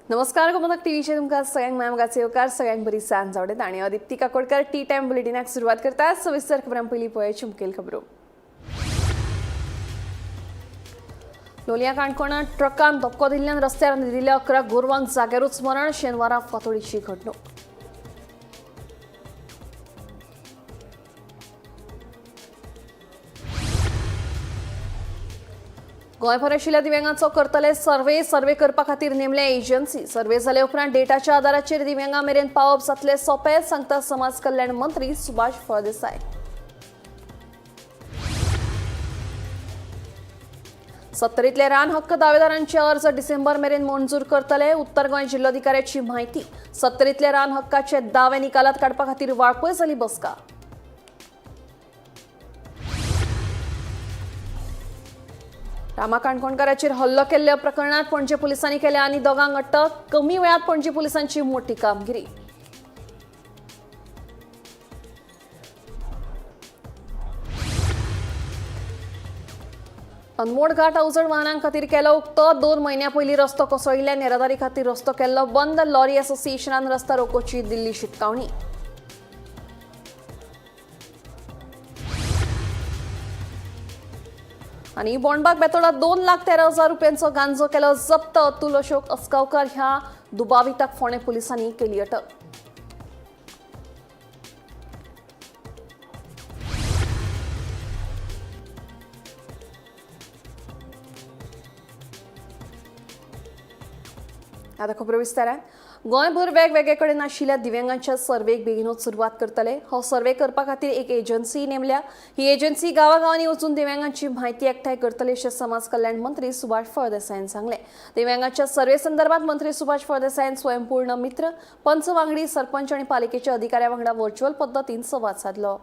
नमस्कार गोमंतक टीव्हीचे तुमकां सगळ्यांक मायमगाचे येवकार सगळ्यांक बरी सांज जावडेत आणि अदिप्ती काकोडकर टी टाइम बुलेटिनाक सुरवात करतात. सविस्तर खबरां पयलीं पळोवया मुखेल खबरो. लोलयां काणकोणांत ट्रकान धक्को दिल्ल्यान रस्त्यार न्हिदिल्ल्या 11 गोरवांक जाग्यारूच मरण. शेनवारा फांतोडेची घडणूक. गोंयभर आशिल्ल्या दिव्यांगांचो करतले सर्वे करपा खातीर नेमले एजन्सी. सर्वे जाले उपरांत डेटाच्या आदाराचेर दिव्यांगां मेरेन पावप जातले सोंपें, सांगता समाज कल्याण मंत्री सुभाष फळदेसाय. सत्तरीतले रान हक्क दावेदारांचे अर्ज डिसेंबर मेरेन मंजूर करतले. उत्तर गोंय जिल्लोधिकाऱ्याची म्हायती. सत्तरीतले रान हक्काचे दावे निकालात काडपा खातीर वाळपय जाली बसका. रामा काणकोणकाराचेर हल्लो केल्ल्या प्रकरणात पणजे पुलिसांनी केल्या आनी दोगांक अटक. कमी वेळात पणजे पुलिसांची मोठी कामगिरी. अनमोड घाट अवजड वाहनां खातीर केलो उक्तो. 2 म्हयन्यां पयलीं रस्तो कोसळिल्ल्यान येरादारी खातीर रस्तो केल्लो बंद. लॉरी असोसिएशनान रस्ता रोकोची दिल्ली शिटकावणी. आणि बोंडबाग बेतोडात 2,13,000 रुपयांचो गांजो केलो जप्त. अतुल अशोक अस्गांवकार ह्या दुबाविताक फोंडे पुलिसांनी केली अटक. आता खबर विस्तारान. गोंयभर वेगवेगळे कडेन आशिल्ल्या दिव्यांगांच्या सर्वेक बेगीनूच सुरवात करतले. हो सर्वे करपा खातीर एक एजन्सी नेमल्या. ही एजन्सी गांवागांवांनी वचून दिव्यांगांची म्हायती एकठांय करतली अशें समाज कल्याण मंत्री सुभाष फळदेसायन सांगले. दिव्यांगांच्या सर्वे संदर्भात मंत्री सुभाष फळदेसायन स्वयंपूर्ण मित्र, पंच वांगडी, सरपंच आणि पालिकेच्या अधिकाऱ्या वांगडा व्हर्च्युअल पद्दतीन संवाद साधलो.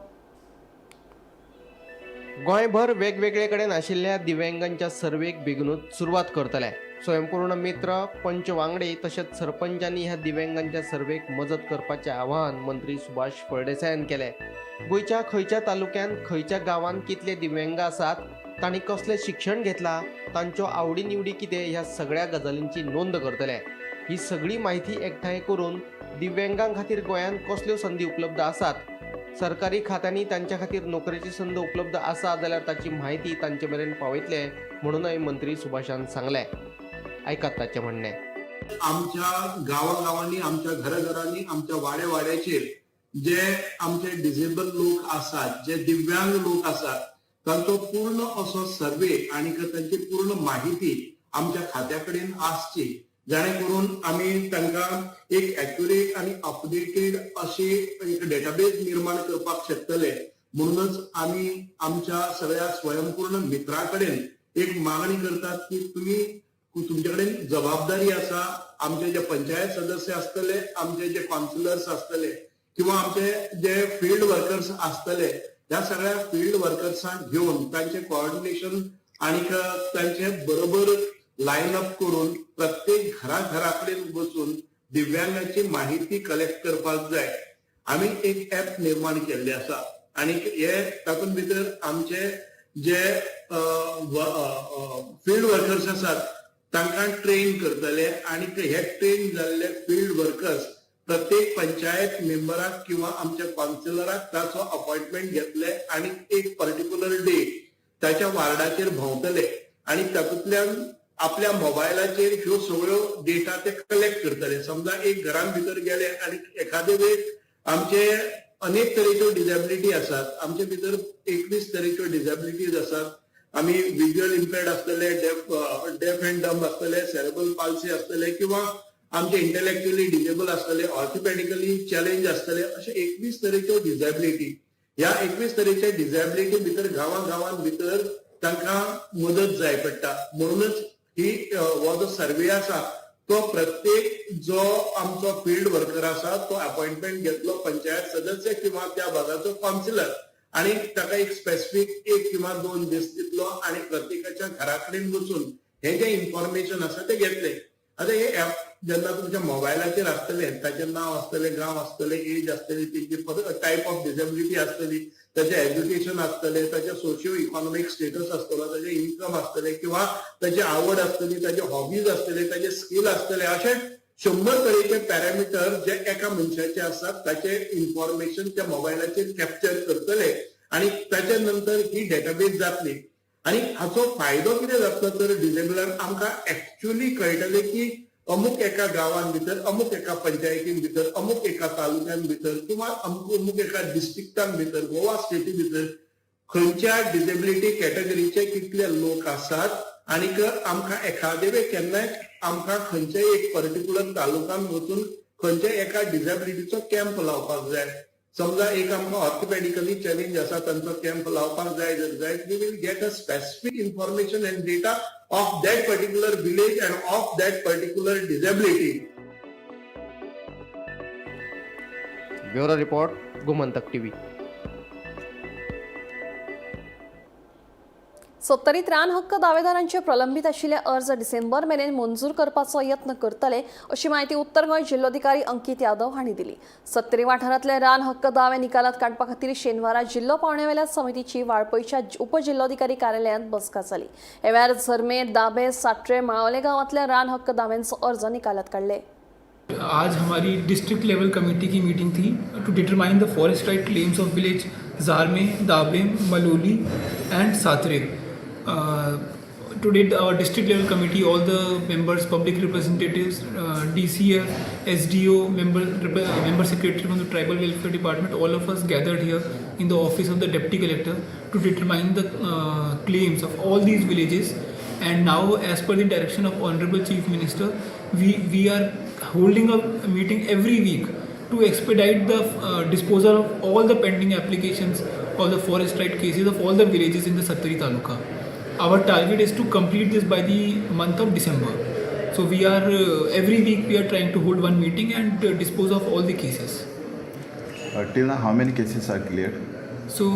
गोंयभर वेगवेगळे कडेन आशिल्ल्या दिव्यांगांच्या सर्वेक बेगीनूच सुरवात करतले. स्वयंपूर्ण मित्र, पंच वांगडी तशेंच सरपंचांनी ह्या दिव्यांगांच्या सर्वेक मजत करपाचें आवाहन मंत्री सुभाष फळदेसायन केलें. गोंयच्या खंयच्या तालुक्यान खंयच्या गांवांत कितले दिव्यांग आसात, तांणी कसलें शिक्षण घेतलां, तांच्यो आवडी निवडी कितें, ह्या सगळ्या गजालींची नोंद करतले. ही सगळी म्हायती एकठांय करून दिव्यांगां खातीर गोंयांत कसल्यो संदी उपलब्ध आसात, सरकारी खात्यांनी तांच्या खातीर नोकरेची संद उपलब्ध आसा जाल्यार ताची म्हायती तांचे मेरेन पावयतले म्हणूनय मंत्री सुभाषान सांगलें. ऐकात ताचें म्हणणें. आमच्या गावागावांनी, आमच्या घराघरांनी, आमच्या वाड्याचेर जे आमचे डिसेबल लोक आसात, जे दिव्यांग लोक आसात, तांचो पूर्ण असो सर्वे आणि तांची पूर्ण माहिती आमच्या खात्याकडेन आसची, जाणे करून आमी तांकां एक ॲक्युरेट आणि अपडेटेड अशी एक डेटाबेस निर्माण करपाक शकतले. म्हणूनच आमी आमच्या सगळ्या स्वयंपूर्ण मित्रांकडेन एक मागणी करतात की तुमचे कडेन जबाबदारी आसा. आमचे जे पंचायत सदस्य आसतले, आमचे जे काउन्सिलर्स आसतले किंवा आमचे जे फील्ड वर्कर्स आसतले, ह्या सगळ्या फील्ड वर्कर्सांक घेऊन तांचे कोऑर्डिनेशन आणि तांचे बरोबर लाईन अप करून प्रत्येक घराकडेन वचून दिव्यांगाची माहिती कलेक्ट करपाक जाय. आमी एक ऍप निर्माण केल्ले आसा आणि हे तातूंत भितर आमचे जे फील्ड वर्कर्स आसात तांकां ट्रेन करतले आणि हे ट्रेन जाल्ले फील्ड वर्कर्स प्रत्येक पंचायत मेंबराक किंवा आमच्या काउन्सिलराक ताचो अपॉइंटमेंट घेतले आणि एक पर्टिक्युलर डे ताच्या वार्डाचेर भोंवतले आणि तातूंतल्यान आपल्या मोबायलाचेर ह्यो सगळ्यो डेटा ते कलेक्ट करतले. समजा एक घरान भितर गेले आणि एखादे वेळ आमचे अनेक तरेच्यो डिसेबिलिटी आसात. आमचे भितर 21 तरेच्यो डिसेबिलिटीज आसात. आम्ही व्हिज्युअल इम्पेर्ड असलेले, डेफ अँड डंब असलेले, सेरेब्रल पाल्सी असलेले किंवा आमचे इंटेलेक्च्युअली डिसेबल असलेले, ऑर्थोपेडिकली चॅलेंज असलेले, असे 21 तरेच्यो डिसेबिलिटी. ह्या 21 तरेच्या डिसेबिलिटी भितर गांवां भितर तांकां मदत जाय पडटा. म्हणूनच ही हो जो सर्वे आसा तो प्रत्येक जो आमचो फील्ड वर्कर आसा तो अपॉइंटमेंट घेतलो पंचायत सदस्य किंवा त्या भागाचो काउन्सिलर आणि ताका एक स्पेसिफिक 1 किंवा 2 दीस दितलो आणि प्रत्येकाच्या घराकडेन वचून हे जे इन्फॉर्मेशन आसा ते घेतले. आता हे ऍप जेन्ना तुमच्या मोबायलाचेर आसतले, ताचें नांव आसतलें, गांव आसतलें, एज आसतली, तेची टायप ऑफ डिसेबिलिटी आसतली, ताचें एज्युकेशन आसतलें, ताचें सोशियो इकॉनॉमिक स्टेटस आसतलो, ताचें इन्कम आसतलें, किंवा ताची आवड आसतली, ताचे हॉबीज आसतले, ताचे स्कील आसतले, अशे 100 तरेचे पॅरामिटर जे एका मनशाचे आसात ताचे इन्फॉर्मेशन त्या मोबायलाचेर कॅप्चर करतले आणि ताच्या नंतर ही डेटाबेस जातली. आणि हाचो फायदो कितें जातलो तर डिसेबलांक आमकां एक्चुअली कळटलें की अमूक एका गांवांत भितर, अमूक एका पंचायतीन भितर, अमूक एका तालुक्यान भितर, किंवा अमूक एका डिस्ट्रिक्टान भितर, गोवा स्टेटी भितर खंयच्या डिसेबिलिटी कॅटेगरीचे कितले लोक आसात. आनीक आमकां एखादे केन्नाय आमकां खंयच्याय एक पर्टिक्युलर तालुक्यान वचून खंयच्याय एका डिसेबिलिटीचो कॅम्प लावपाक जाय. समजा एक आमकां ऑर्थोपेडिकली चॅलेंज आसा, तांचो कॅम्प लावपाक जाय जाल्यार we will get a specific information and data of that particular village and of that particular disability. Bureau report, Gomantak TV. सत्तरीत रान हक्क दावेदारांचे प्रलंबित आशिल्ले अर्ज डिसेंबर मेरेन मंजूर करपाचो यत्न करतले अशी माहिती उत्तर गोंय जिल्लोधिकारी अंकित यादव हांणी दिली. सत्तरी वाठारांतले रान हक्क दावे निकालात काडपा खातीर शेनवारा जिल्लो पावंड्यावेल्या समितीची वाळपयच्या उपजिल्लोधिकारी कार्यालयांत बसका जाली. ह्या वेळार झरमे, दाबे, साट्रे, माळवले गांवांतल्या रान हक्क दाव्यांचो अर्ज निकालात काडले. आज हमारी डिस्ट्रिक्ट लेवल कमेटी की मीटिंग थी to determine the forest right claims of village Zarme, Dabe, Maloli and Satre. Today our district level committee, all the members, public representatives, DCF, SDO, member secretary from the tribal welfare department, all of us gathered here in the office of the deputy collector to determine the claims of all these villages. And now, as per the direction of honorable chief minister, we are holding a meeting every week to expedite the disposal of all the pending applications of the forest right cases of all the villages in the Sattari Taluka. Our target is to complete this by the month of December. So we are every week we are trying to hold one meeting and dispose of all the cases. Till now, how many cases are cleared? So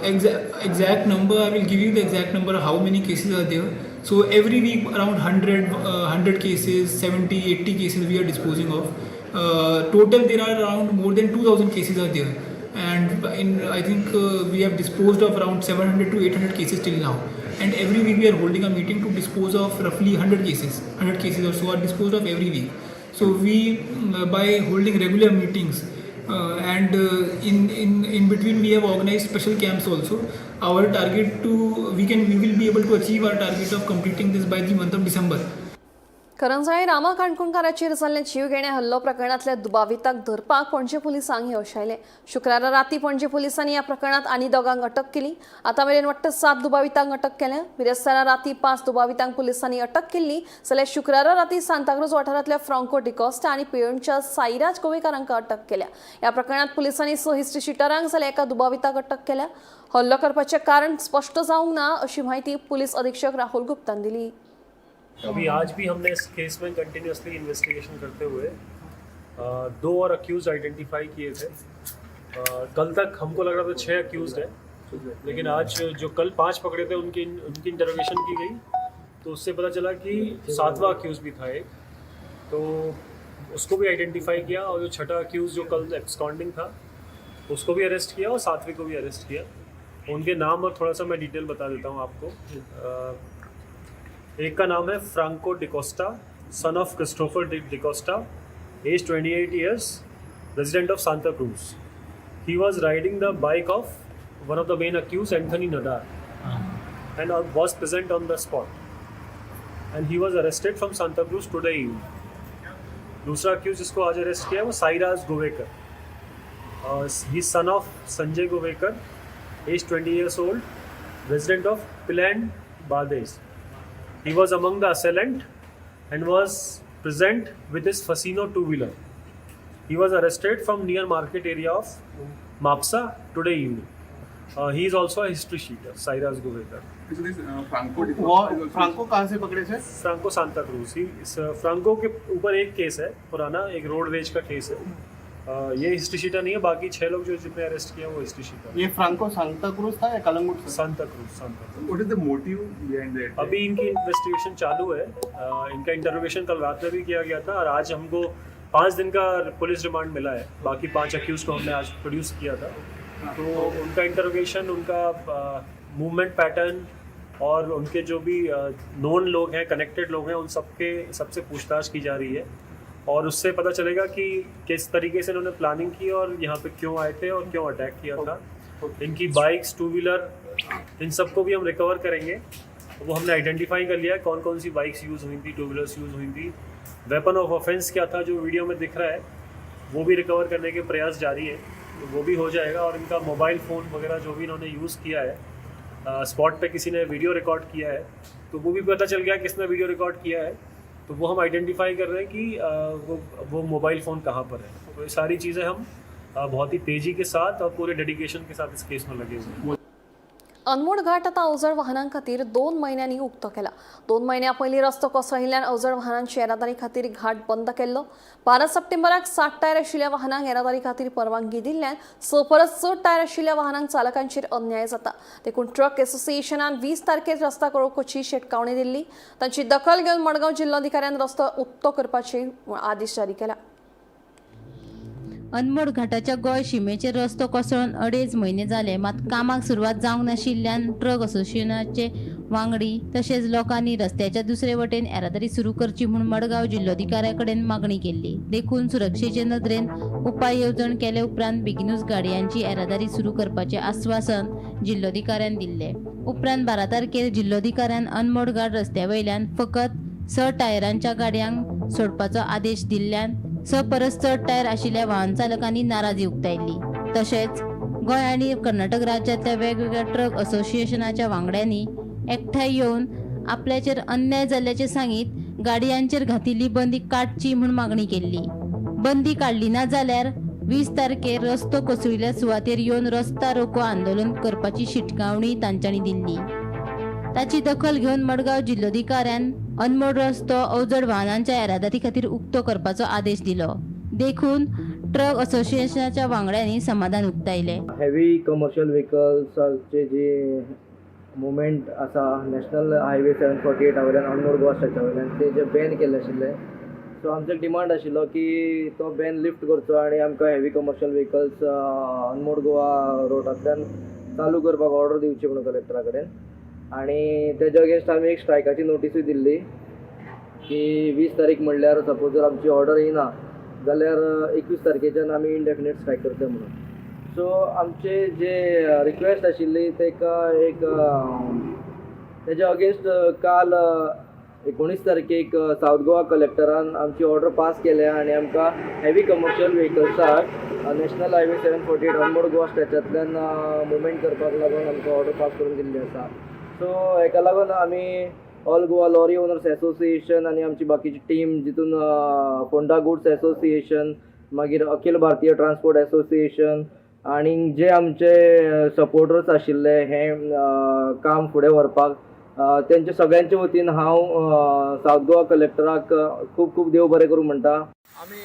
exact number, I will give you the exact number of how many cases are there. So every week around 100 cases, 70, 80 cases we are disposing of. Total there are around more than 2000 cases are there. And I think we have disposed of around 700 to 800 cases till now. And every week we are holding a meeting to dispose of roughly 100 cases. 100 cases or so are disposed of every week. So we, by holding regular meetings and in between we have organized special camps also. Our target we will be able to achieve our target of completing this by the month of December. Karanjale Rama काणकोणकाराचेर जाल्ले जीवघेण्या हल्लो प्रकरणातल्या दुबाविताक धरपाक पणजे पुलिसांक यश आयलें. शुक्रारा राती पणजे पुलिसांनी ह्या प्रकरणात आनी दोगांक अटक केली. आतां मेरेन वाटतं 7 दुबावितांक अटक केल्या. बिरेस्तारा राती 5 दुबावितांक पुलिसांनी अटक केल्ली जाल्यार शुक्रारा राती सांताक्रूज वाठारांतल्या फ्रांको डिकोस्टा आनी पेयणच्या साईराज गोवेकारांक अटक केल्या. ह्या प्रकरणात पुलिसांनी 6 हिस्ट्री शीटरांक जाल्यार एका दुबाविताक अटक केल्या. हल्लो करपाचें कारण स्पश्ट जावंक ना अशी माहिती पुलीस अधीक्षक राहुल गुप्तान दिली. अभी आज भी हमने इस केस में कंटिन्यूसली इन्वेस्टिगेशन करते हुए 2 और अक्यूज आइडेंटिफाई किए थे. कल तक हमको लग रहा था 6 अक्यूज है, लेकिन आज जो कल 5 पकड़े थे उनकी इंटरोगेशन की गई तो उससे पता चला कि 7वां अक्यूज भी था एक, तो उसको भी आइडेंटिफाई किया. और जो 6ठा अक्यूज जो कल एब्सकॉन्डिंग था उसको भी अरेस्ट किया और 7वीं को भी अरेस्ट किया. उनके नाम और थोड़ा सा मैं डिटेल बता देता हूँ आपको. एक का नाम है Franco D'Costa, son of Christopher D'Costa, age 28 years, resident of Santa Cruz. He was riding the bike of one of the main accused, Anthony Nadar, and was present on the spot. And he was arrested from Santa Cruz today evening. दूसरा accused जिसको आज arrest KIA वो Sairaj Govekar. He is son of Sanjay Govekar, age 20 years old, resident of Piland, Bades. He was among the assailant and was present with his Fasino 2-wheeler. He was arrested from near market area of Mapsa today evening. He is also a history sheeter, Sairaj Govekar. Franco कहाँ से पकड़े थे? Franco Santa cruise. Franco के ऊपर एक केस है पुराना, एक road rage का केस है. ये हिस्ट्री शीटर नहीं है, बाकी 6 लोग जो जितने अरेस्ट किए हैं वो हिस्ट्री शीटर। ये फ्रांको सांता क्रूज था या कलंगुट था? Santa cruise. What is the motive behind that? अभी इनकी इन्वेस्टिगेशन चालू है। इनका इंटरोगेशन कल रात में भी किया गया था और आज हमको 5 दिन का पुलिस रिमांड मिला है। बाकी 5 अक्यूज को हमने आज प्रोड्यूस किया था। तो उनका इंटरोगेशन, उनका मूवमेंट पैटर्न और उनके जो भी नोन लोग हैं, कनेक्टेड लोग हैं, उन सबसे पूछताछ की जा रही है और उससे पता चलेगा कि किस तरीके से इन्होंने प्लानिंग की और यहाँ पे क्यों आए थे और क्यों अटैक किया था। इनकी बाइक्स, 2 व्हीलर, इन सबको भी हम रिकवर करेंगे। वो हमने आइडेंटिफाई कर लिया है कौन कौन सी बाइक्स यूज़ हुई थी, 2 व्हीलर्स यूज़ हुई थी। वेपन ऑफ ऑफेंस क्या था जो वीडियो में दिख रहा है, वो भी रिकवर करने के प्रयास जारी है, तो वो भी हो जाएगा। और इनका मोबाइल फ़ोन वगैरह जो भी इन्होंने यूज़ किया है, स्पॉट पे किसी ने वीडियो रिकॉर्ड किया है तो वो भी पता चल गया किसने वीडियो रिकॉर्ड किया है। तो वो हम आइडेंटिफाई कर रहे हैं कि वो मोबाइल फ़ोन कहाँ पर है। तो ये सारी चीज़ें हम बहुत ही तेज़ी के साथ और पूरे डेडिकेशन के साथ इस केस में लगे हुए हैं। अनमोड घाट आता अवजड वाहनां खातीर 2 महिन्यांनी उक्तो केला। 2 महिन्यां पयलीं रस्तो कोसळिल्ल्यान अवजड वाहनांची येरादारी खातीर घाट बंद केल्लो। 12 सप्टेंबराक 60 टायर आशिल्ल्या वाहनांक येरादारी खातीर परवानगी दिल्ल्यान 6 परस चड टायर आशिल्ल्या वाहनांक चालकांचेर अन्याय जाता। देखून ट्रक एसोसिएशनान 20 तारखेर रस्ता करपाची शिटकावणी दिल्ली। तांची दखल घेवन मडगांव जिल्लोधिकाऱ्यान रस्तो उक्तो करपाचे आदेश जारी केला। अनमोड घाटाच्या गोंय शिमेचेर रस्तो कोसळून 2.5 म्हयने जाले, मात कामाक सुरवात जावंक नाशिल्ल्यान ट्रक असोसिएशनाचे वांगडी तशेंच लोकांनी रस्त्याच्या दुसरे वटेन येरादारी सुरू करची म्हूण मडगांव जिल्लोधिकाऱ्या कडेन मागणी केल्ली। देखून सुरक्षेचे नदरेन उपाय येवजण केले उपरांत बेगीनूच गाडयांची येरादारी सुरू करपाचें आश्वासन जिल्लोधिकाऱ्यान दिल्लें। उपरांत 12 तारखेर जिल्लोधिकाऱ्यान अनमोड घाट रस्त्या वयल्यान फकत 6 टायरांच्या गाडयांक सोडपाचो आदेश दिल्ल्यान 6 परस चड टायर आशिल्ल्या वाहन चालकांनी नाराजी उक्तायली। तशेंच गोंय आनी कर्नाटक राज्यांतल्या वेगवेगळ्या ट्रक असोसिएशनाच्या वांगड्यांनी एकठांय येवन आपल्याचेर अन्याय जाल्ल्याचें सांगीत गाडयांचेर घातिल्ली बंदी काडची म्हूण मागणी केल्ली। बंदी काडली ना जाल्यार 20 तारखेर रस्तो कोसळिल्ल्या सुवातेर येवन रस्ता रोको आंदोलन करपाची शिटकावणी तांच्यांनी दिल्ली। ताची दखल घेवन मडगांव जिल्लोधिकाऱ्यान अनमोड रस्तो अवजड वाहनांच्या येरादारी खातीर उक्तो करपाचो आदेश दिलो। देखून ट्रक असोसिएशनाच्या वांगड्यांनी समाधान उक्तायले। हेवी कमर्शियल व्हेकल्साचे जे मुवमेंट आसा नॅशनल हायवे 748 वयल्यान अनमोड गोवा स्ट्रेचा वयल्यान ते जे बॅन केल्ले आशिल्ले, सो आमचो डिमांड आशिल्लो की तो बॅन लिफ्ट करचो आनी आमकां heavy commercial vehicles Anmod Goa रोडांतल्यान चालू करपाक ऑर्डर दिवची म्हणून कलेक्टरा कडेन। आणि तेच्या अगेन्स्ट आमी एक स्ट्रायकाची नोटीसूय दिल्ली की 20 तारीख म्हणल्यार सपोज जर आमची ऑर्डर येना जाल्यार 21 तारखेच्यान आमी इंडेफिनेट स्ट्रायक करता म्हणून। सो आमचे जे रिक्वेस्ट आशिल्ली तेका एक तेच्या अगेन्स्ट काल 19 तारखेक सावथ गोवा कलेक्टरान आमची ऑर्डर पास केल्या आणि आमकां हेवी कमर्शियल व्हेकल्साक नॅशनल हायवे 748 अनमोड गोवा स्ट्रेचांतल्यान मुवमेंट करपाक लागून आमकां ऑर्डर पास करून दिल्ली आसा। सो हेका लागून आमी all Goa lorry owners association आनी आमची बाकीची टीम जितून फोंडा गुड्स एसोसिएशन, मागीर अखिल भारतीय ट्रान्सपोर्ट एसोसिएशन आनी जे आमचे सपोर्टर्स आशिल्ले हे काम फुडें व्हरपाक तेंचे सगळ्यांचे वतीन हांव सावथ गोवा कलेक्टराक खूब खूब देव बरें करूं म्हणटा। आमी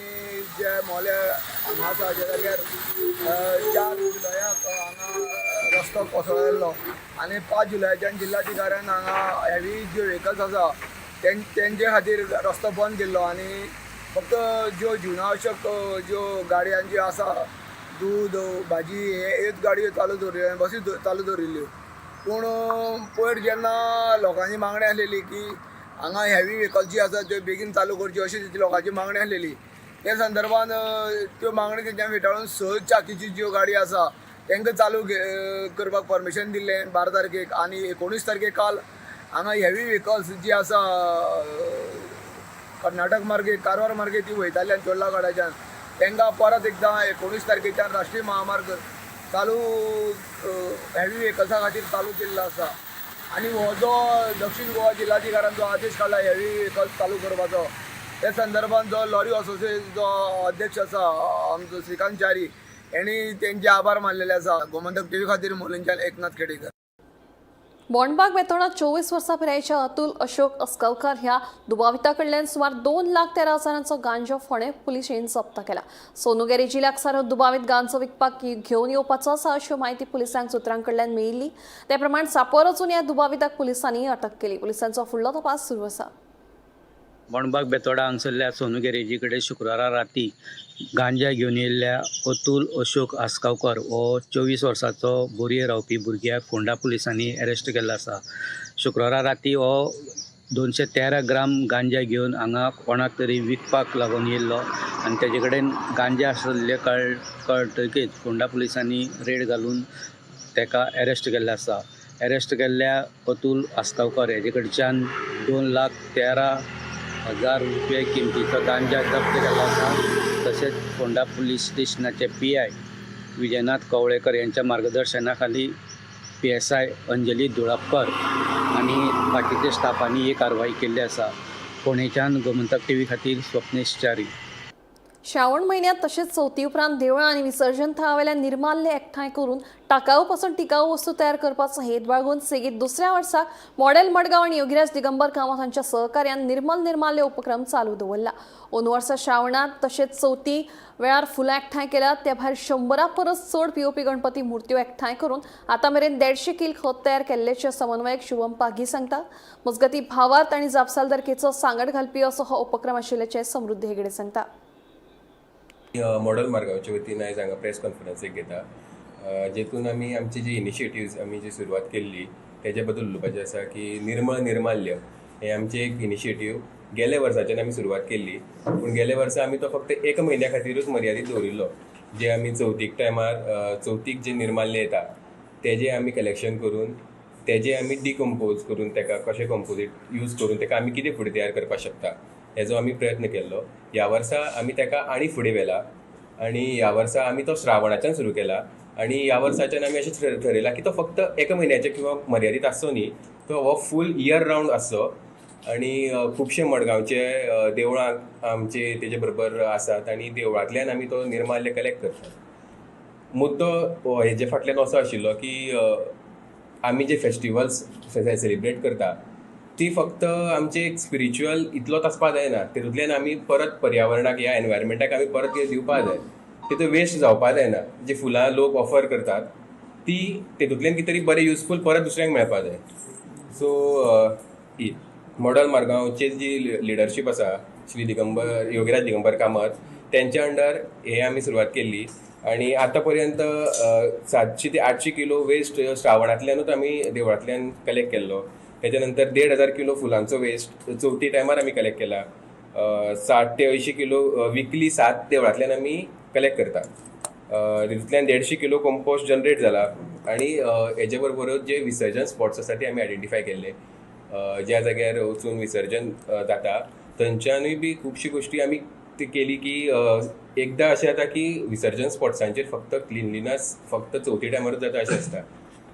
जे मोले हांगा आसा जे जाग्यार 4 जुलयाक हांगा रस्तो कोसळिल्लो आनी 5 जुलयाच्यान जिल्हाधिकाऱ्यान हांगा हेवी ज्यो व्हेकल्स आसा तेंचे खातीर रस्तो बंद केल्लो आनी फक्त ज्यो जिवनावश्यक ज्यो गाडयांच्यो आसा दूद भाजी ह्योच गाडयो चालू दवरिल्ल्यो, बसी चालू दवरिल्ल्यो। पूण पयर जेन्ना लोकांची मागणी आसलेली की हांगा हेवी व्हेकल्स जी आसा त्यो बेगीन चालू करच्यो अशी ती लोकांची मागणी आसलेली, त्या संदर्भान त्यो मागणी तेंच्यान फेटाळून 6 चाकीची ज्यो गाडी आसा तांकां चालू करपाक परमिशन दिल्लें 12 तारखेक आनी 19 तारखेक काल हांगा हेवी व्हेकल्स जी आसा कर्नाटक मार्गे कारवार मार्गे ती वयताल्यान चोडला गाड्याच्यान तांकां परत एकदां 19 तारखेच्यान राष्ट्रीय महामार्ग चालू हेवी व्हेकल्सा खातीर चालू केल्लो आसा। आनी हो जो दक्षिण गोवा जिल्हाधिकाऱ्यान जो आदेश काडला हेवी व्हेकल्स चालू करपाचो, त्या संदर्भान जो लॉरी असोसिएशन जो अध्यक्ष आसा आमचो श्रीकांत च्यारी हेणी तेंचे आभार मानलेले आसा। गोमंतक टीव्ही खातीर मोलिंच्यान एकनाथ खेडेकर। बोंडबाग बेतोडात 24 वर्सां पिरायेच्या अतुल अशोक अस्कवकार ह्या दुबाविता कडल्यान सुमार 2,13,000 गांजो फोंडे पुलिशेन जप्त केला. सोनुगेरे जिल्ह्याक सारो दुबावित गांजो विकपाक घेवन येवपाचो आसा अशी माहिती पुलिसांक सुत्रां कडल्यान मेळिल्ली. ते प्रमाण सांपो रचून ह्या दुबाविताक पुलिसांनी अटक केली. पुलिसांचो फुडलो तपास सुरू आसा. बोंडबाग बेतोडा हांगसरल्या सोनुगेरेजी कडेन शुक्रारा राती गांजा घेवन येयल्ल्या अतुल अशोक आस्गांवकर हो 24 वर्सांचो बोरये रावपी भुरग्याक फोंडा पुलिसांनी अरेस्ट केल्लो आसा. शुक्रारा राती हो 213 ग्राम गांजा घेवन हांगा कोणाक तरी विकपाक लागून येयल्लो आनी तेजे कडेन गांजा आसले कळटकीच फोंडा पुलिसांनी रेड घालून तेका अरेस्ट केल्लो आसा. अरेस्ट केल्ल्या अतुल आस्गांवकर हेजे कडच्यान 2,13,000 रुपये किमतीचो गांजा जप्त केला आसा. तशेंच फोंडा पुलीस स्टेशनाचे PI विजयनाथ कवळेकर यांच्या मार्गदर्शना खाली PSI अंजली धुळापकर आनी बाकीच्या स्टाफांनी ही कारवाई केल्ली आसा. फोंडेच्यान गोमंतक TV खातीर स्वप्नेश च्यारी. श्रावण महिन्यात तशेंच चवथी उपरांत देवळां आनी विसर्जन थळावेल्यान निर्माल्य एकठांय करून टाकाऊ पासून टिकाऊ वस्तू तयार करपाचो हेत बाळगून सेगीत दुसऱ्या वर्साक मॉडेल मडगांव आनी योगीराज दिगंबर कामत हांच्या सहकार्यान निर्माल्य उपक्रम चालू दवरला. अंदू वर्सा श्रावणात तशेंच चवथी वेळार फुलां एकठांय केल्यात. त्या भायर 100 परस चड POP गणपती मुर्त्यो एकठांय करून आतां मेरेन 150 किल खत तयार केल्ल्याचे समन्वयक शुभम पागी सांगता. मजगती भावार्थ आनी जापसालदारकेचो सांगड घालपी असो हो उपक्रम आशिल्ल्याचे समृद्धी हेगडे सांगता. मॉडेल मार्गावच्या वतीन आयज हांगा प्रेस कॉन्फरन्स एक घेता, जेतून आमी आमचे जे इनिशिएटिव्स आमी जी सुरवात केल्ली तेजे बद्दल उलोवपाचें आसा की निर्माल्य हें आमचें एक इनिशिएटीव गेल्या वर्साच्यान आमी सुरवात केल्ली. पूण गेल्या वर्सा आमी तो फक्त 1 म्हयन्या खातीरूच मर्यादीत दवरिल्लो. जे आमी चवथीक जे निर्माल्य येता तेजें आमी कलेक्शन करून तेजें आमी डिकम्पोज करून तेका कशें कंपोजीट यूज करून तेका आमी कितें फुडें तयार करपाक शकता हेजो आमी प्रयत्न केल्लो. ह्या वर्सा आमी तेका आनी फुडें व्हेला आनी ह्या वर्सा आमी तो श्रावणाच्यान सुरू केला आनी ह्या वर्साच्यान आमी अशें ठरयलां की तो फक्त 1 म्हयन्याचे किंवा मर्यादीत आसचो न्ही, तो हो फूल इयर रावंड आसचो. आनी खुबशे मडगांवचे देवळां आमचे तेजे बरोबर आसात आनी देवळांतल्यान आमी तो निर्माल्य कलेक्ट करतात. मुद्दो हेजे फाटल्यान असो आशिल्लो की आमी जे फेस्टिवल्स सेलिब्रेट करता ती फक्त आमचे एक स्पिरिच्युअल इतलोच आसपा जायना, तितूंतल्यान आमी परत पर्यावरणाक ह्या एनवायरमेंटाक आमी परत कितें दिवपा जाय. तितून वेस्ट जावपा जायना. जी फुलां लोक ऑफर करतात ती तितूंतल्यान कितें तरी बरें युजफूल परत दुसऱ्यांक मेळपा जाय. सो मॉडेल मार्गांवचे जी लिडरशीप आसा श्री योगीराज दिगंबर कामत तेंच्या अंडर हे आमी सुरवात केल्ली आनी आतां पर्यंत 700 ते 800 किलो वेस्ट श्रावणांतल्यानूच आमी देवळांतल्यान कलेक्ट केल्लो. तेच्या नंतर 1,500 किलो फुलांचो वेस्ट चवथी टायमार आमी कलेक्ट केला. 60 ते 80 किलो विकली 7 देवळांतल्यान आमी कलेक्ट करता. तितूंतल्यान 150 किलो कंपोस्ट जनरेट जाला आनी हेजे बरोबरच जे विसर्जन स्पॉट्स आसा ते आमी आयडेंटिफाय केल्ले. ज्या जाग्यार वचून विसर्जन जाता थंयच्यानूय बी खुबशी गोश्टी आमी केली की एकदां अशें जाता की विसर्जन स्पॉट्सांचेर फक्त क्लिनलिनस फक्त चवथी टायमारूच जाता अशें आसता.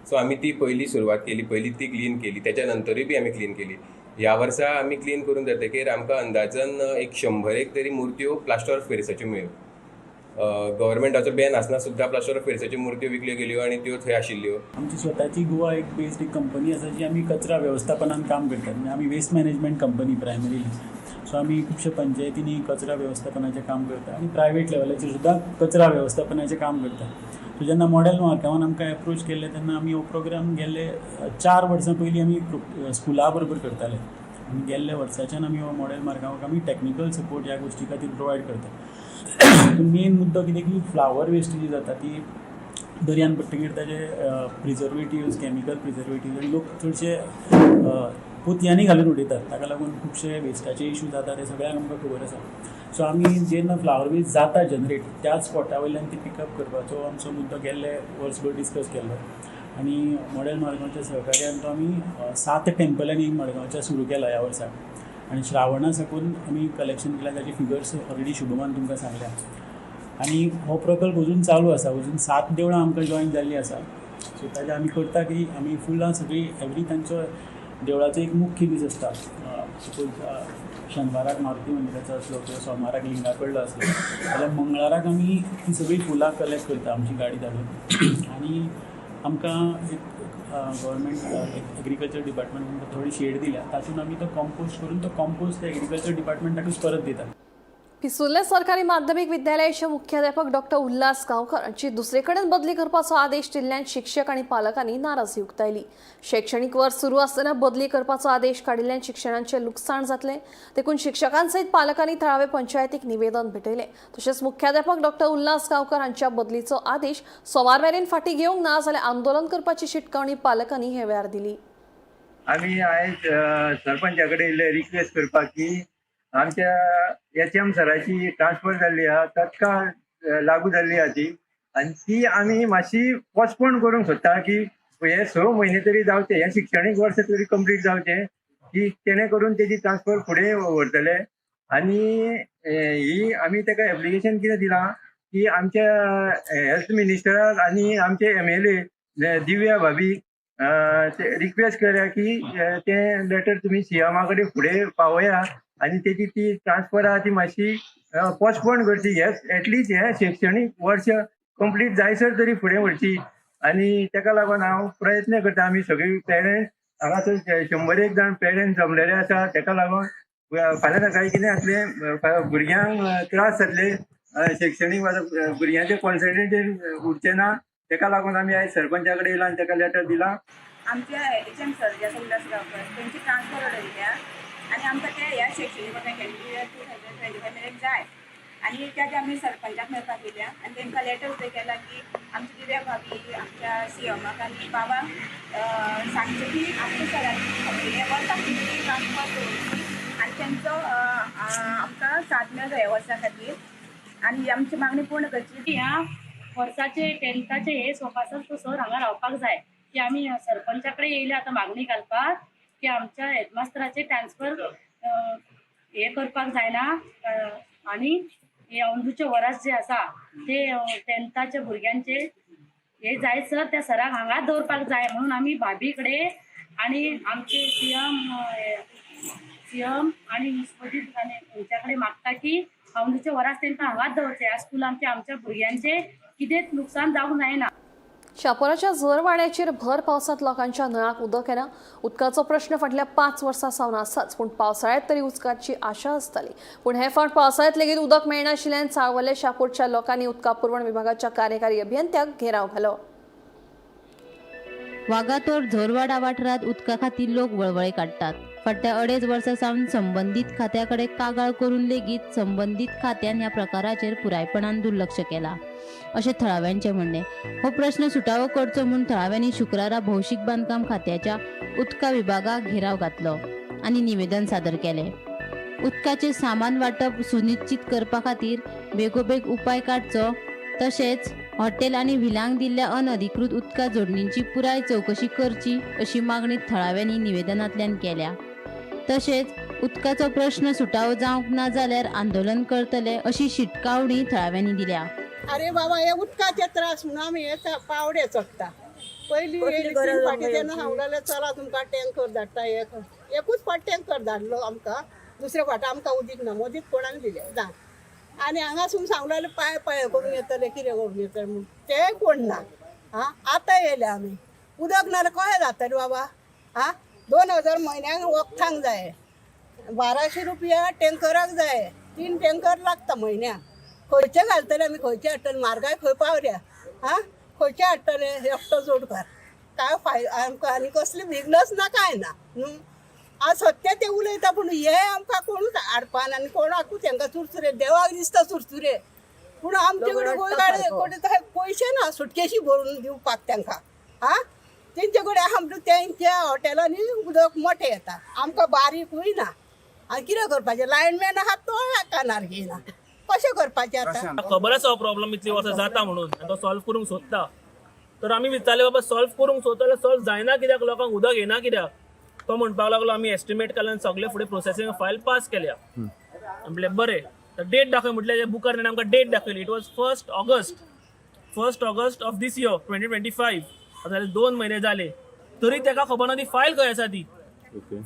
सो आमी ती पयली सुरवात केली, पयली ती क्लीन केली, तेच्या नंतरूय बी आमी क्लीन केली. ह्या वर्सा आमी क्लीन करून जातकीर आमकां अंदाजान एक 100 तरी मुर्त्यो प्लास्टर ऑफ पॅरिसाच्यो मेळ्यो. गव्हर्मेंटाचो बॅन आसना सुद्दां प्लास्टर ऑफ पॅरिसाच्यो मुर्त्यो विकल्यो गेल्यो आनी त्यो थंय आशिल्ल्यो. आमची स्वताची गोवा एक बेस्ड एक कंपनी आसा जी आमी कचरा वेवस्थापनान काम करतात. म्हणजे आमी waste management company primarily. So आमी खुबशे पंचायतींनी कचरा वेवस्थापनाचें काम करता आनी प्रायवेट लेवलाचेर सुद्दां कचरा वेवस्थापनाचें काम करता. सो जेन्ना मॉडेल मार्गांवान आमकां एप्रोच केल्ले तेन्ना आमी हो प्रोग्राम गेल्ले 4 वर्सां पयलीं आमी स्कुला बरोबर करताले आनी गेल्ल्या वर्साच्यान आमी हो मॉडेल मार्गांवाक आमी टॅक्निकल सपोर्ट ह्या गोश्टी खातीर प्रोवायड करता. मेन मुद्दो कितें की फ्लावर वेस्ट जी जाता ती दर्यान पडटकीर ताजे प्रिजर्वेटिव्स कॅमिकल प्रिजर्वेटिव्स आनी लोक चडशे पोतयांनी घालून उडयतात. ताका लागून खुबशे वेस्टाचे इशू जाता ते सगळ्यांक आमकां खबर आसा. सो आमी जेन्ना फ्लावर वेस्ट जाता जनरेट त्या स्पॉटा वयल्यान ती पिकअप करपाचो आमचो मुद्दो गेल्ले वर्सभर डिस्कस केल्लो आनी मॉडेल मार्गांवच्या सहकार्यान तो आमी 7 टेंपलांनी मडगांवच्या सुरू केला ह्या वर्साक आनी श्रावणा साकून आमी कलेक्शन केल्या ताचे फिगर्स ऑलरेडी शुभमान तुमकां सांगल्या. आनी हो प्रकल्प अजून चालू आसा. अजून 7 देवळां आमकां जॉयन जाल्लीं आसा. सो ताजे आमी करता की आमी फुलां सगळी एवरी तांचो देवळाचो एक मुख्य दीस आसता. सपोज शेनवाराक मारुती मंदिराचो आसलो किंवा सोमाराक लिंगा कडलो आसलो जाल्यार मंगळाराक आमी ती सगळीं फुलां कलेक्ट करता आमची गाडी धाडून आनी आमकां एक गव्हर्मेंट एग्रीकल्चर डिपार्टमेंटान थोडी शेड दिल्या, तातूंत आमी तो कंपोस्ट करून तो कंपोस्ट एग्रीकल्चर डिपार्टमेंटाकूच परत दितात. पिसुर्ले सरकारी माध्यमिक विद्यालयाचे मुख्याध्यापक डॉक्टर उल्हास गांवकर हांची दुसरे कडेन बदली करपाचो आदेश दिल्ल्यान शिक्षक आनी पालकांनी नाराजी उक्तायली. शैक्षणिक वर्स सुरू आसतना बदली करपाचो आदेश काडिल्ल्यान शिक्षणाचें लुकसाण जातलें, देखून शिक्षकांसयत पालकांनी थळावे पंचायतीक निवेदन भेटयलें. तशेंच मुख्याध्यापक डॉक्टर उल्हास गांवकर हांच्या बदलीचो आदेश सोमार मेरेन फाटीं घेवंक ना जाल्यार आंदोलन करपाची शिटकावणी पालकांनी हे वेळार दिली. आमी आयज सरपंचा कडेन रिक्वेस्ट करपाक की आमच्या एचएम सराची ट्रान्सफर जाल्ली आहा, तत्काळ लागू जाल्ली आहा ती, आनी ती आमी मातशी पोस्टपोन करूंक सोदता की हे 6 म्हयने तरी जावचे, हे शिक्षणीक वर्स तरी कंप्लीट जावचे, की तेणे करून तेजी ट्रान्सफर फुडें व्हरतले. आनी ही आमी ताका एप्लिकेशन कितें दिलां की आमच्या हेल्थ मिनिस्टराक आनी आमचे MLA दिव्या भाभी रिक्वेस्ट करा की तें लेटर तुमी सीएमा कडेन फुडें पावया आनी तेजी ती ट्रान्सफर आहा ती मातशी पोस्टपोन करची. एटलीस्ट हे शैक्षणीक वर्ष कंप्लीट जायसर तरी फुडें व्हरची. आनी ताका लागून हांव प्रयत्न करता, आमी सगळीं पेरंट्स हांगासर 100 जण पेरंट्स जमलेले आसा, ताका लागून फाल्यां सकाळीं कितें जातलें, भुरग्यांक त्रास जातले, शैक्षणीक भुरग्यांचें कॉन्सन्ट्रेशन उरचें ना. ताका लागून आमी आयज सरपंचा कडेन येयला आनी ताका लेटर दिलां. आमच्या एचएम सर जे आसा उल्हास गांवकर तेंची ट्रान्सफर ऑर्डर दिल्या आनी आमकां ते ह्या शैक्षणीक वर्साक 2025 मेरेन जाय आनी त्याचे आमी सरपंचाक मेळपाक गेल्या आनी तांकां लेटर उदय केला की आमची दिव्या भाभी आमच्या सीएमाक आनी बाबाक सांगचे की आमच्या सरांनी हे वर्साक ट्रान्सफर दवरची आनी तेंचो आमकां साथ मेळचो ह्या वर्सा खातीर आनी आमची मागणी पूर्ण करची. ह्या वर्साचे 10थाचे हे सोंपासर तो सर हांगा रावपाक जाय की आमी सरपंचा कडेन येयले आतां मागणी घालपाक की आमच्या हेडमास्टराचे ट्रान्सफर हे करपाक जायना आनी हे अंदूचे वरास जे आसा ते 10थाचे भुरग्यांचे हे जायसर त्या सराक हांगा दवरपाक जाय म्हणून आमी भाभी कडेन आनी आमचे सीएम आनी विश्वजीत आनी हेंच्या कडेन मागता की अंदूचे वरास तांकां हांगाच दवरचे. ह्या स्कुलान आमच्या भुरग्यांचे कितेंच नुकसान जावंक जायना. शापोराच्या झर वाड्याचेर भर पावसात लोकांच्या नळाक उदक येना. उदकाचो प्रश्न फाटल्या 5 वर्सां सावन आसाच, पूण पावसाळ्यांत तरी उदकाची आशा आसताली. पूण हे फावट पावसाळ्यांत लेगीत उदक मेळनाशिल्ल्यान चाळवले शापोरच्या लोकांनी उदका पुरवण विभागाच्या कार्यकारी अभियंत्याक घेराव घालो. वागातोर झोरवाडा वाठारांत उदका खातीर लोक वळवळे काडटात. फाटल्या 2.5 वर्सां सावन संबंदीत खात्याकडे कागाळ करून लेगीत संबंदीत खात्यान ह्या प्रकाराचेर पुरायपणान दुर्लक्ष केला अशें थळाव्यांचें म्हणणें. हो प्रश्न सुटावो करचो म्हूण थळाव्यांनी शुक्रारा भौशीक बांदकाम खात्याच्या उदका विभागाक घेराव घातलो आनी निवेदन सादर केलें. उदकाचें सामान वांटप सुनिश्चित करपा खातीर बेगोबेग उपाय काडचो, तशेंच हॉटेल आनी व्हिलांक दिल्ल्या अनधिकृत उदका जोडणींची पुराय चवकशी करची अशी मागणी थळाव्यांनी निवेदनांतल्यान केल्या. तशेंच उदकाचो प्रश्न सुटावो जावंक ना जाल्यार आंदोलन करतले अशी शिटकावणी थळाव्यांनी दिल्या. अरे बाबा हे उदकाचे त्रास म्हणून आमी हे पावडे चडटा. पयलीं फाटी तेन्ना सांगलेलें चला तुमकां टँकर धाडटा, एकूच फाट टँकर धाडलो आमकां, दुसरे फाट आमकां उदीक ना, मदींच कोणाक दिलें धाड. आनी हांगासून सांगलेलें पाय करून येतले, कितें करून येतले म्हूण तें कोण ना. आतां येयले आमी, उदक ना जाल्यार कशें जातलें बाबा. 2000 म्हयन्याक वखदांक जाय, 1200 रुपया टँकराक जाय, 3 टँकर लागता म्हयन्याक. खंयचे घालतले आमी, खंयचे हाडटले, म्हारगाय खंय पावल्या. खंयचे हाडटले एकटो जोडकार, काय आमकां आनी कसली बिजनस ना काय ना. आज सत्य ते उलयता पूण हे आमकां कोणूच हाडपाना आनी कोणाकूच तांकां चुरचुरे, देवाक दिसता चुरचुरे. पूण आमचे कडेन पयशे ना सुटकेशी भरून दिवपाक तांकां. तेंचे कडेन आमचे तेंच्या हॉटेलांनी उदक मोठें येता, आमकां बारीकूय ना. आनी कितें करपाचें, लायनमॅन आहा तो कानार घेयना, कशें करपाचें आतां. खबर आसा हो प्रॉब्लम इतली वर्सां जाता म्हणून, तो सॉल्व करूंक सोदता. तर आमी विचारलें बाबा सॉल्व करूंक सोदता जाल्यार सॉल्व जायना कित्याक, लोकांक उदक येना कित्याक. तो म्हणपाक लागलो आमी एस्टिमेट केला आनी सगळे फुडें प्रोसेसींग फायल पास केल्या. म्हणलें बरें, तर डेट दाखय म्हटल्यार जे बुकार ताणें आमकां डेट दाखयली. It was 1 August of this year 2025. जाल्यार 2 म्हयने जाले तरी ताका खबर ना ती फायल खंय आसा. ती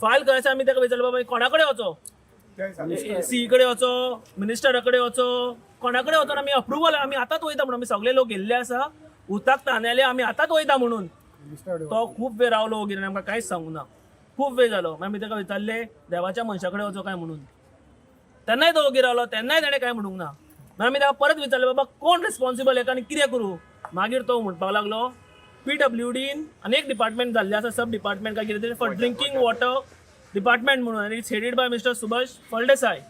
फायल खंय आसा. आमी ताका विचारलें बाबा कोणा कडेन वचो, CE कडेन वचो, मिनिस्टरा कडेन वचो, कोणा कडेन वचो. आमी अप्रुवल आमी आतांच वयता म्हणून, आमी सगळे लोक गेल्ले आसा, उदक ताणेले आमी आतांच वयता म्हणून. तो खूप वेळ रावलो वगैरे आमकां कांयच सांगूं ना. खूप वेळ जालो. मागीर ताका विचारले देवाच्या मनशा कडेन वचो काय म्हणून. तेन्नाय तो वगैरे रावलो, तेन्नाय ताणें कांय म्हणूंक ना. मागीर आमी ताका परत विचारलें बाबा कोण रिस्पॉन्सिबल हेका आनी कितें करूं. मागीर तो म्हणपाक लागलो PWDन आनी एक डिपार्टमेंट जाल्लें आसा, सब डिपार्टमेंट काय कितें तरी फॉर ड्रिंकींग वॉटर डिपार्टमेंट म्हणून, आनी it's headed by mister Subhash Phaldesai.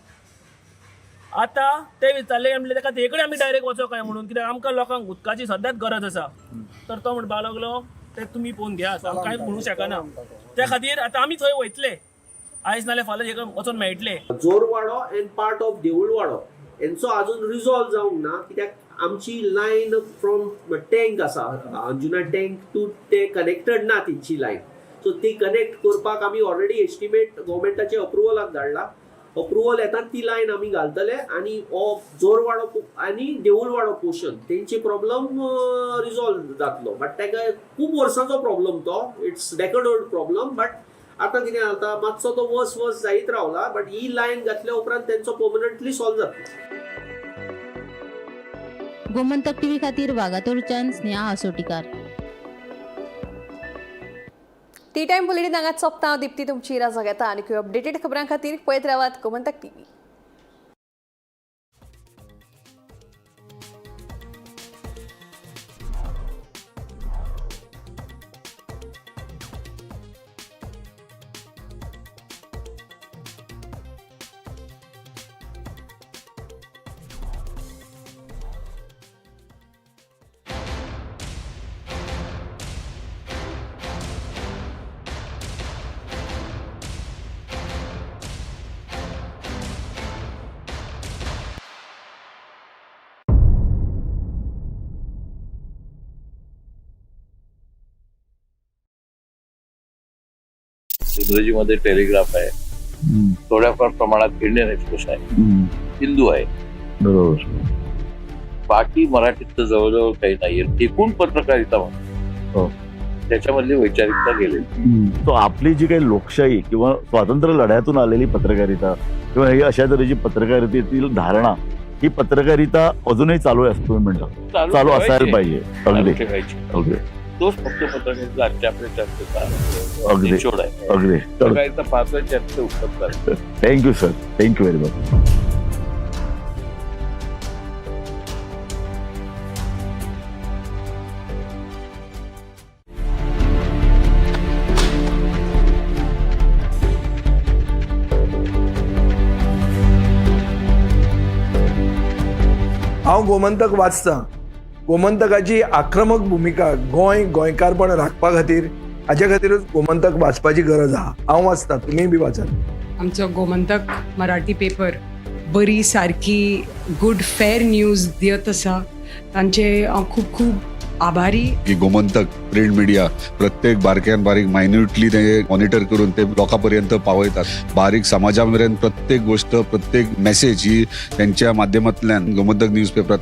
आतां ते विचारले म्हणले ताका ते कडेन आमी डायरेक्ट वचो काय म्हणून, कित्याक आमकां लोकांक उदकाची सद्याच गरज आसा. तर तो म्हणपाक लागलो ते तुमी पळोवन घेयात, हांव कांयच म्हणूंक शकना. त्या खातीर आतां आमी थंय वयतले, आयज नाल्यार फाल्यां हेका वचून मेळटले. जोरवाडो एंड पार्ट ऑफ देऊळवाडो हेंचो अजून रिजॉल्व जावंक ना, कित्याक आमची लायन फ्रॉम टँक आसा अंजुना टँक टू ते कनेक्टेड ना तेंची लायन. सो ती कनेक्ट करपाक आमी ऑलरेडी एस्टिमेट गव्हर्मेंटाचे अप्रुवलाक धाडला. अप्रुवल येता ती लायन आमी घालतले आनी जोरवाडो आनी देऊळवाडो पोर्शन तेंचे प्रॉब्लम रिजॉल्व जातलो. बट ताका खूब वर्सांचो प्रॉब्लम तो, it's decade old problem. But आतां कितें जाता मातसो तो वर्स जायत रावला. बट ही लायन घातल्या उपरांत तेंचो पर्मनंटली सॉल्व जातलो. गोमंतक टीव्ही खातीर वागातोरच्यान स्नेहा आसोटीकार. टी टाइम बुलेटिन हांगाच सोंपता. हांव दिप्ती तुमची राजा घेता आनी अपडेटेड खबरां खातीर पळयत रावात गोमंतक टीव्ही. इंग्रजीमध्ये टेलिग्राफ आहे, थोड्याफार प्रमाणात इंडियन एक्सप्रेस आहे, हिंदू आहे, बरोबर. बाकी मराठीत तर जवळजवळ काही नाहीये. एकूण पत्रकारिता त्याच्यामधली वैचारिकता गेलेली. तो आपली जी काही लोकशाही किंवा स्वातंत्र्य लढ्यातून आलेली पत्रकारिता किंवा ही अशा तऱ्हेची पत्रकारितेतील धारणा, ही पत्रकारिता अजूनही चालू आहे असं तुम्ही म्हणता. चालू असायला पाहिजे. अगदी अगदी तोच फक्त पत्रकारिता आजच्या आपल्या चर्चेचा अगदी निचोड आहे. अगदी पत्रकारिता फारसा चर्चेचे उत्तर करते. Thank you sir, thank you very much. हांव गोमंतक वाचतां. गोमंतकाची आक्रमक भुमिका गोंयकारपण राखपा खातीर हाचे खातीरच गोमंतक वाचपाची गरज आहा. हांव वाचतां, तुमी बी वाचात. आमचो गोमंतक मराठी पेपर बरी सारकी गुड फेर न्यूज दियत आसा. तांचे हांव खूब खूब आभारी. की गोमंतक प्रिंट मिडिया प्रत्येक बारक्यान बारीक मायन्युटली ते मॉनिटर करून ते लोकांपर्यंत पावयतात. बारीक समाजापर्यंत प्रत्येक गोष्ट, प्रत्येक मेसेज ही त्यांच्या माध्यमांतल्यान गोमंतक न्यूज पेपरांतल्यान